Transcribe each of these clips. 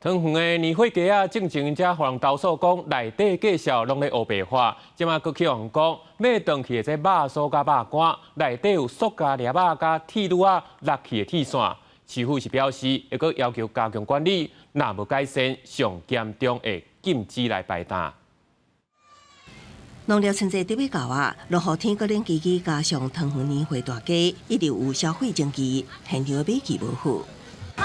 汤圆的年货架啊，正前才互人投诉讲内底介绍拢咧黑白化，即马佫去互讲买回去的这肉酥甲肉干内底有塑胶粒仔甲铁路啊落去的铁线。市府是表示，会佫要求加强管理，若无改善，上严重会禁止来摆摊。农历春节伫要到啊，落雨天佫冷叽叽，加上汤圆年货大家，一直有消费争议，现场买气无好。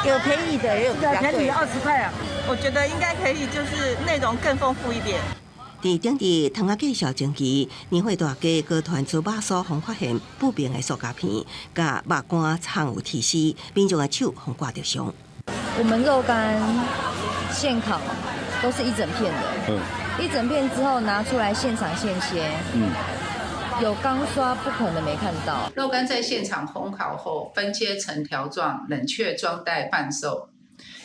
有便宜的，也有比较贵。便宜20块啊！我觉得应该可以，就是内容更丰富一点。伫顶日汤仔介绍前期，年货大家佫传出肉酥，互发现不明的塑胶片，甲肉干藏有铁丝，民众的手互挂着伤。我们肉干现烤都是一整片的，一整片之后拿出来现场现切，有钢刷不可能没看到。肉干在现场烘烤后分切成条状，冷却装袋贩售。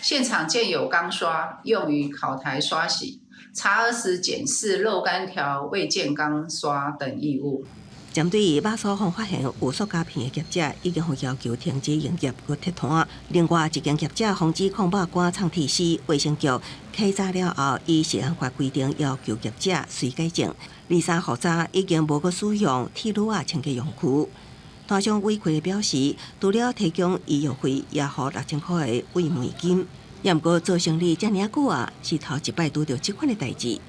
现场建有钢刷，用于烤台刷洗。查核时检视肉干条未见钢刷等异物。针对肉酥坊发现有塑胶片的业者，已经要求停止营业和撤摊。另外一间业者防止控肉干藏铁丝，卫生局稽查了后，依食安法规定要求业者随改正。23号早已经无搁使用铁路啊清洁用具。摊商委屈地表示，除了提供医药费，也付6000块的慰问金。也毋过做生意遮尔久啊，是头一摆拄到即款的代志。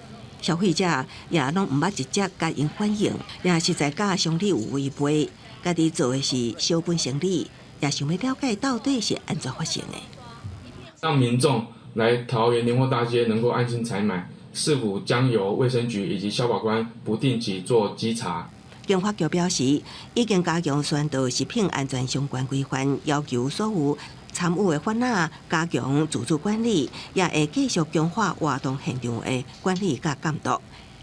消费者也拢毋捌直接甲因反映，也实在甲商理有违背。家己做的是小本生意，也想要了解到底是安怎发生的。让民众来桃园年货大街能够安心采买，市府将由卫生局以及消保官不定期做稽查。经发局表示，已经加强宣导食品安全相关规范，要求所有参与的贩仔加强自主管理，也会继续强化活动现场的管理甲监督。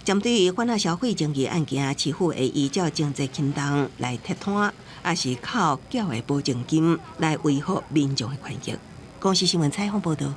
针对于贩仔消费争议案件，市府会依照经济轻重来撤摊，也是靠缴的保证金来维护民众的权益。公视新闻采访报道。